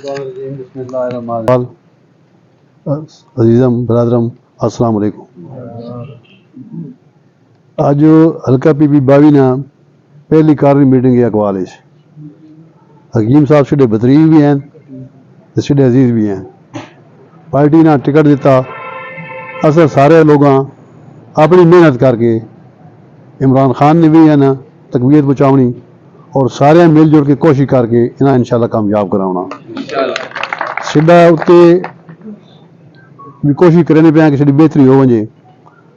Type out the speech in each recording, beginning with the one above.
بسم اللہ الرحمن الرحیم۔ عزیزم برادرم السلام علیکم۔ آج حلقہ پی پی 22 نا پہلی کارنی میٹنگ ہے اقوال حکیم صاحب شڈے بطریق بھی ہیں شڈے عزیز بھی ہیں۔ پارٹی نے ٹکٹ دیتا اصل سارے لوگاں اپنی محنت کر کے عمران خان نے بھی ہے نا تقویت پہنچاونی اور سارے مل جل کے کوشش کر کے انہیں انشاءاللہ کامیاب کراؤنا۔ سیدھا اتنے بھی کوشش کرنے پہ کہ ساری بہتری ہو وجے۔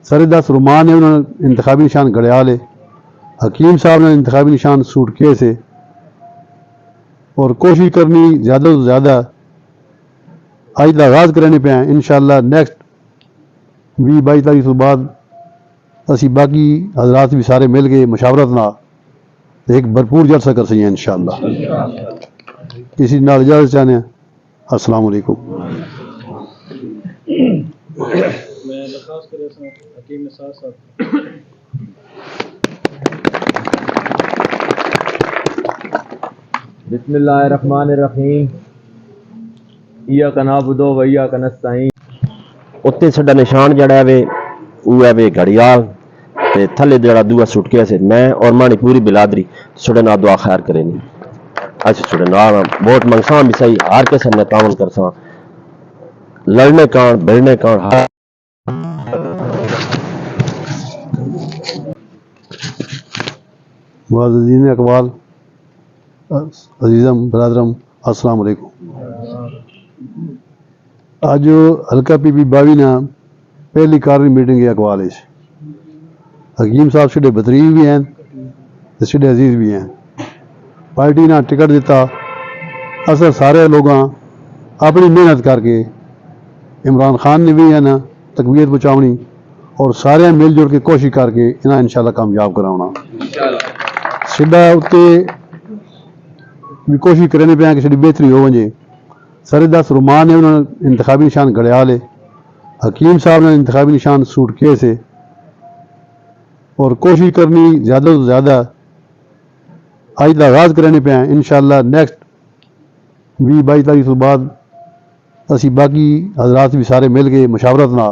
سارے 10 رومان نے انہوں نے انتخابی نشان گھڑیال ہے، حکیم صاحب نے انتخابی نشان سوٹ کیس ہے، اور کوشش کرنی زیادہ تو زیادہ آج کا آغاز کرنے پہ ہیں۔ انشاءاللہ نیکسٹ 20-22 تاریخ تو بعد اسی باقی حضرات بھی سارے مل کے مشاورت نہ ایک بھرپور جلسہ کر سکیں انشاءاللہ۔ کسی نال اجازت چاہنے ہیں۔ السلام علیکم۔ میں درخواست کرے حکیم نثار صاحب بسم اللہ الرحمن الرحیم۔ ایاک نعبد و ایاک نستعین۔ اتنے ساڈا نشان جڑا ہے وہ ہے گھڑیال تے تھلے جڑا دوسرا سٹ کے سے میں اور مانی پوری بلادری ساڈے نال دعا خیر کرے نہیں۔ اچھا ساڈے نال ووٹ منگساں بھی صحیح ہر قسم میں تعاون کرساں، لڑنے کان بھڑنے کان معززین اقوال، عزیزم برادرم السلام علیکم۔ آج حلقہ پی پی 22 نا پہلی کارنی میٹنگ ہے اقوال حکیم صاحب شڈے بطریق بھی ہیں شڈے عزیز بھی ہیں۔ پارٹی نے ٹکٹ دیتا اصل سارے لوگاں اپنی محنت کر کے عمران خان نے بھی ہے نا تقویت پہنچاونی اور سارے مل جل کے کوشش کر کے انہیں انشاءاللہ کامیاب کراؤنا۔ سیدھا اتنے بھی کوشش کرنے پہ کہ ساری بہتری ہو وجے۔ سارے 10 رومان نے انہوں نے انتخابی نشان گھڑیال ہے، حکیم صاحب نے انتخابی نشان سوٹ کیس ہے، اور کوشش کرنی زیادہ تو زیادہ آج کا آغاز کرنے پہ ہیں۔ انشاءاللہ نیکسٹ 20-22 تاریخ تو بعد اسی باقی حضرات بھی سارے مل کے مشاورت نہ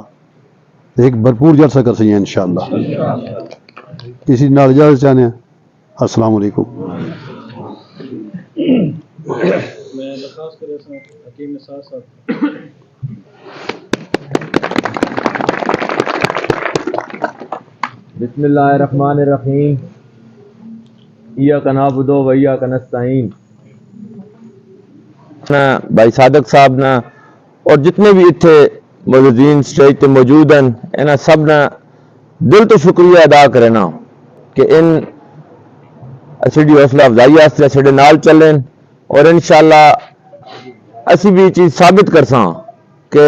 ایک بھرپور جلسہ کر سکیں انشاءاللہ۔ کسی نال اجازت چاہنے ہیں۔ السلام علیکم۔ میں درخواست کرے حکیم نثار صاحب بسم اللہ الرحمن الرحیم۔ ایاک نعبد و ایاک نستعین۔ بھائی صادق صاحب نا اور جتنے بھی اتنے موجودین اسٹیج تے موجود ہیں انہاں سب نے دل تو شکریہ ادا کرنا کہ ان اسی حوصلہ افزائی واسطے ساڈے نال چلیں، اور انشاءاللہ اسی بھی چیز ثابت کرساں کہ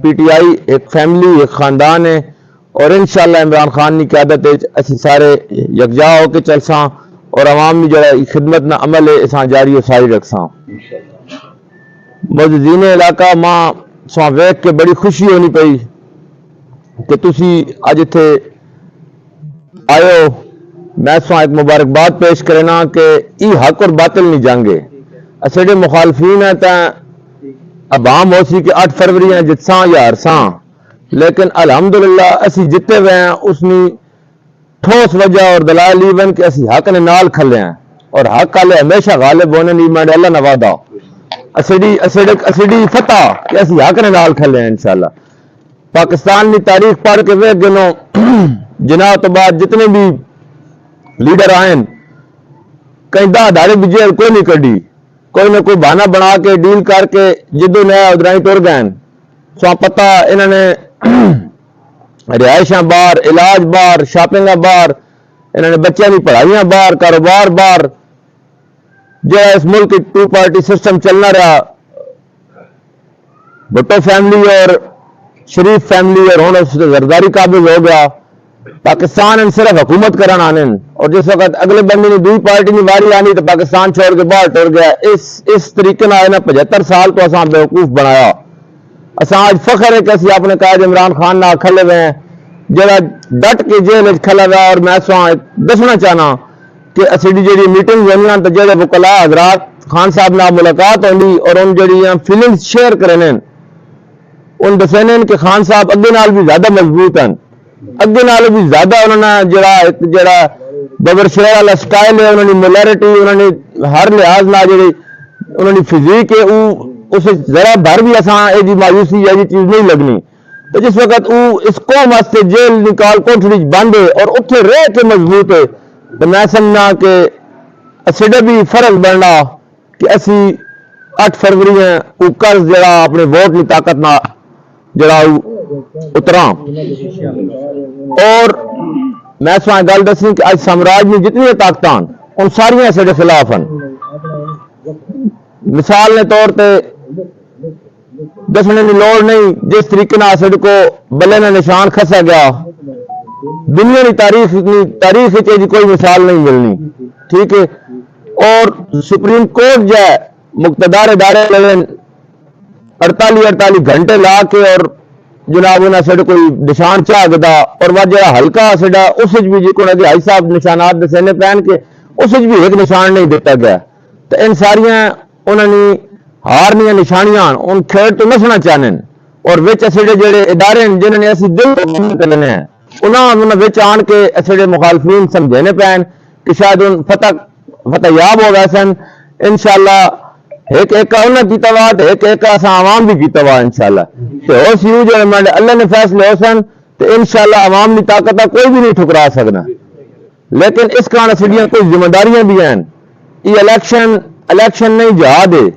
پی ٹی آئی ایک فیملی ایک خاندان ہے، اور انشاءاللہ عمران خان کی قیادت اسی سارے یکجا ہو کے چلساں اور عوام کی جڑا خدمت نہ عمل ہے اساں جاری و ساری رکھساں۔ معززین علاقہ ماں سواں ویکھ کے بڑی خوشی ہونی پئی کہ تسی اج اتنے آئے ہو۔ میں سواں ایک مبارکباد پیش کرنا کہ ای حق اور باطل نہیں جنگے اساڈے مخالفین ہیں تا عوام ہو سی کہ 8 فروری ہیں جتساں یا ہرساں، لیکن الحمدللہ اسی جتے ہوئے ہیں اس نے ٹھوس وجہ اور دلائل ایون کہ اسی حق نے نال کھلے ہیں، اور حق والے ہمیشہ غالب ہونے نہیں میں اللہ نہ وعدہ اسیڈی فتح کہ اسی حق نے نال کھلے ہیں انشاءاللہ۔ پاکستان کی تاریخ پڑھ کے ویکھ گنو جناح تو بعد جتنے بھی لیڈر آئے کہیں 10 دھاڑے بھی جیل کوئی نہیں کڈی، کوئی نہ کوئی بہانہ بنا کے ڈیل کر کے جدو نیا ادرائی ٹر گئے۔ سو پتہ انہوں نے رہائشاں باہر، علاج باہر، شاپنگاں باہر، انہوں نے بچوں کی پڑھائیاں باہر، کاروبار باہر، جو اس ملک 2 پارٹی سسٹم چلنا رہا، بھٹو فیملی اور شریف فیملی اور ہوں اس زرداری قابض ہو گیا۔ پاکستان ان صرف حکومت کرن آنے، اور جس وقت اگلے بندے نے 2 پارٹی کی واری آنی تو پاکستان چھوڑ کے باہر ٹر گیا۔ اس طریقے نہ 75 سال تو اساں بیوقوف بنایا۔ اساں آج فخر ہے کہ اسی اپنے قائد عمران خان نہ کھلے ہوئے ہیں جڑا ڈٹ کے جیل کھلا ہوا، اور میں سواں دسنا چاہنا کہ اسی جڑی میٹنگ ہوئی تو جڑے وکلا حضرات خان صاحب نال ملاقات ہوندی اور ان جڑیاں فیلنگز شیئر کرنے ان دسنے کہ خان صاحب اگے نال بھی زیادہ مضبوط ہیں, اگے نال بھی زیادہ انہوں نے جڑا ببر شیر والا سٹائل ہے, انہوں نے مولیرٹی, انہوں نے ہر لحاظ نہ جڑی انہوں نے فزیک ہے اس ذرا بھر بھی اساں یہ جی مایوسی یا جی چیز نہیں لگنی. تو جس وقت وہ اس قوم واسطے جیل نکال کوٹڑی بند ہے اور اتنے رہ کے مضبوط ہے, تو میں سمجھنا کہ اسے بھی فرض بننا کہ اسی 8 فروری ہیں وہ قرض جڑا اپنے ووٹ کی طاقت نہ جڑا اتراں. اور میں سوائیں گل دسی کہ اج سامراج میں جتنی طاقتیں ان ساریاں اسے خلاف ہیں. مثال نے طور پہ دسنے کی لوڑ نہیں جس طریقے سے کو بلے نے نشان کھسا گیا دنیا کی تاریخ کوئی مثال نہیں ملنی, ٹھیک ہے. اور سپریم کورٹ جو ہے مقتدار ادارے 48 گھنٹے لا کے اور جناب انہیں سڈے کوئی نشان چاہ گدا اور وہ جڑا ہلکا سڈا اس بھی جی کو ہائی صاحب نشانات دسنے پہن کے اس بھی ایک نشان نہیں دیتا گیا. تو ان ساریاں انہوں نے ہارنیاں نشانیاں ان کھیڑ تو نسنا چاہنے اور اسے جڑے ادارے جنہوں نے اسی دل کرنے ہیں انہوں آن کے اسے مخالفین سمجھنے پہن کہ شاید ان فتح یاب ہو گئے سن. انشاءاللہ ایک انہوں کیتا ہوا تو ایک عوام بھی کیتا ہوا انشاءاللہ. تو ہو سی جو اللہ نے فیصلے ہو سن تو انشاءاللہ عوام کی طاقت کوئی بھی نہیں ٹھکرا سکنا. لیکن اس کارن سڈیاں کوئی ذمہ داریاں بھی ہیں. یہ الیکشن نہیں جہاد ہے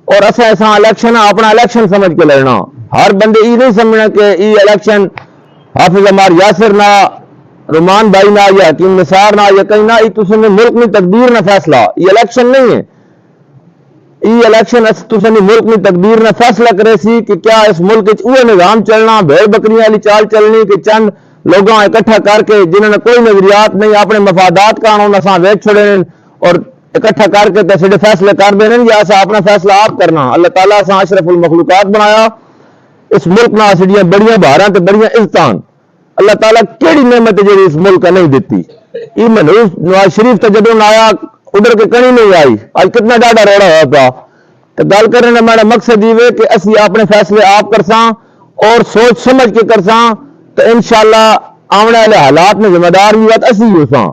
اور ایسا الیکشن اپنا الیکشن سمجھ کے لڑنا. ہر بندے یہ نہیں سمجھنا کہ یہ الیکشن حافظ عمار یاسر نہ رومان بھائی نہ یا حکیم نثار نہ یا کہیں نہ یہ تم نے ملک میں تقدیر نہ فیصلہ. یہ الیکشن نہیں ہے, یہ الیکشن تم نے ملک میں تقدیر نہ فیصلہ کرے سی کہ کیا اس ملک وہ نظام چلنا بھیڑ بکریاں والی چال چلنی کہ چند لوگوں اکٹھا کر کے جنہوں نے کوئی نظریات نہیں اپنے مفادات قانون اساں ویچ چھوڑے اور اکٹھا کر کے تے فیصلے کر دے یا اساں اپنا فیصلہ آپ کرنا. اللہ تعالیٰ اساں اشرف المخلوقات بنایا اس ملک نہ سڑیاں بڑیاں بہاراں تے بڑیاں عزتاں. اللہ تعالیٰ کیڑی نعمت جی اس ملک کا نہیں دیتی. یہ منوز نواز شریف تے جدوں آیا ادھر کے کہیں نہیں آئی, آج کتنا ڈاڈا روڑا ہوا پا. تو گل کرنے کا میرا مقصد یہ ہے کہ اسی اپنے فیصلے آپ کرساں اور سوچ سمجھ کے کرساں تو انشاءاللہ آنے والے حالات میں ذمہ دار بھی بات اسی ہوساں.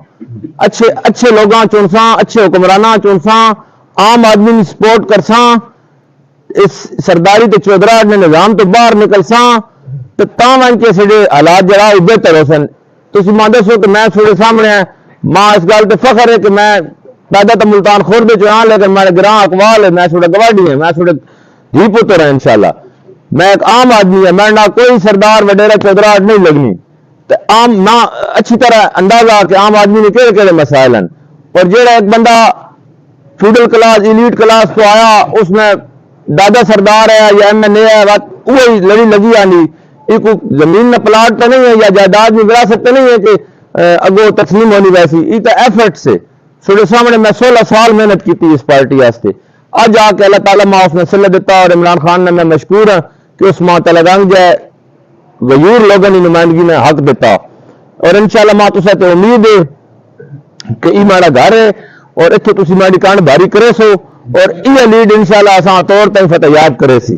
اچھے لوگاں چنساں, اچھے حکمراناں چنساں, عام آدمی کی سپورٹ کرساں, اس سرداری تے چودراہٹ نے نظام تو باہر نکلساں تو تاں کے سڈے حالات جڑا بہتر ہو سن. تسی ماں دسو کہ میں تھوڑے سامنے ہیں ماں اس گل تے فخر ہے کہ میں پیدا تو ملتان خورد چ ہاں لیکن میرے گراں اقوال ہے, میں تھوڑا گواڈی ہے, میں تھوڑے دھی پتر ہیں انشاءاللہ. میں ایک عام آدمی ہے, میرے نہ کوئی سردار وڈیرا چودراہٹ نہیں لگنی. تو عام نہ اچھی طرح اندازہ کہ عام آدمی نے کہڑے کہڑے مسائل ہیں. اور جہاں ایک بندہ فیوڈل کلاس ایلیٹ کلاس تو آیا اس میں دادا سردار ہے یا MNA ہے وہی لڑی لگی آنی. یہ کوئی زمین میں پلاٹ تو نہیں ہے یا جائیداد میں وراثت تو نہیں ہے کہ اگو تقسیم ہونی ویسی. یہ تو ایفرٹ سے سوڑے سامنے میں 16 سال محنت کی تھی اس پارٹی واسطے. اج آ کے اللہ تعالیٰ ماں اس نے صلہ دیتا اور عمران خان نے میں مشکور ہوں کہ اس ماں تلگنگ جائے غیور لوگوں کی نمائندگی میں حق دیتا. اور انشاءاللہ ماں تو تے امید ہے کہ یہ میرا گھر ہے اور اتنے تسی میری کان بھاری کرے سو اور یہ لیڈ انشاءاللہ آسان طور تک فتح یاب کرے سی.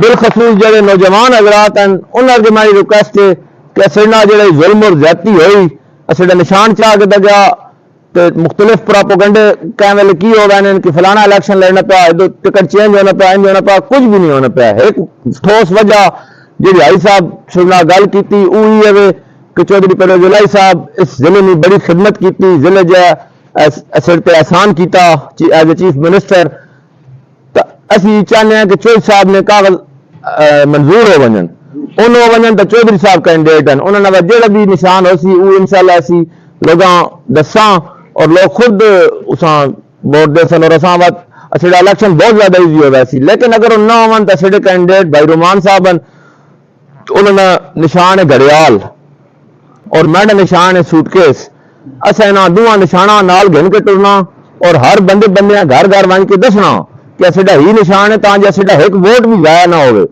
بالخصوص جڑے نوجوان حضرات ہیں انہوں نے میری ریکویسٹ ہے کہ اسڑنا جڑے ظلم اور زیادتی ہوئی اسڑا نشان چاہ کے دگا تو مختلف پراپوگنڈے کیمرے کی ہو گئے کہ فلانا الیکشن لڑنا پیا ٹکٹ چینج ہونا پیا انج ہونا پیا, کچھ بھی نہیں ہونا پیا. ایک ٹھوس وجہ جی آئی صاحب سننا گل کی وہی ہے کہ چودھری پرویز الہی صاحب اس ضلع میں بڑی خدمت کی ضلع جو اثر پہ احسان کیتا ایز اے چیف منسٹر. تو اسی چاہتے ہیں کہ چودھری صاحب نے کاغذ منظور ہو ونجن انہوں ونجن تو چودھری صاحب کینڈیڈیٹ ہیں انہوں نے جڑا بھی نشان ہو سی وہ انشاءاللہ اسی لوگاں دساں اور لوگ خود اساں ووٹ دے سن اور اساں اسڑا الیکشن بہت زیادہ ایزی ہو ویسی. لیکن اگر انہوں نہ ہون تو اسڑے کینڈیڈیٹ بھائی رومان صاحب ہیں انہوں نے نشان ہے گھڑیال اور میڈا نشان ہے سوٹ کیس. اسا انہاں دوواں نشاناں نال گھن کے ٹرنا اور ہر بندے گھر گھر ون کے دسنا کہ اسڑا ہی نشان ہے تاں جو اسڑا ایک ووٹ بھی ضائع نہ ہوئے.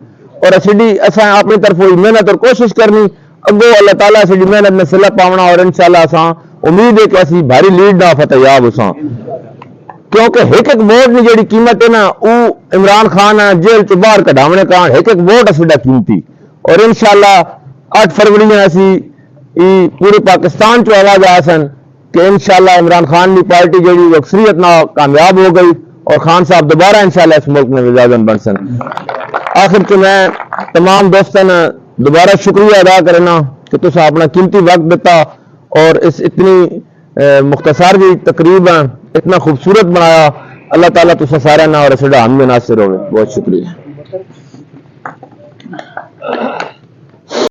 اور اساں اپنی طرف محنت اور کوشش کرنی اگو اللہ تعالیٰ اسڑی محنت میں صلہ پاونا اور انشاءاللہ اساں امید ہے کہ اسی بھاری لیڈ نہ فتح یاب ہساں کیونکہ ایک ایک ووٹ کی جڑی قیمت ہے نا وہ عمران خان جیل چ باہر کڈاونے کا ایک ایک ووٹ ساڈا قیمتی اور انشاءاللہ 8 فروری اسی پورے پاکستان چ آواز آ سن کہ انشاءاللہ عمران خان کی پارٹی جڑی اکثریت نہ کامیاب ہو گئی اور خان صاحب دوبارہ انشاءاللہ اس ملک میں وزیر اعظم بن سن. آخر چ میں تمام دوستوں نے دوبارہ شکریہ ادا کرنا کہ تسا اپنا قیمتی وقت دیتا اور اس اتنی مختصر بھی تقریب اتنا خوبصورت بنایا. اللہ تعالیٰ تسا سارے نہ اور ساڈا حامی ناصر ہوئے. بہت شکریہ.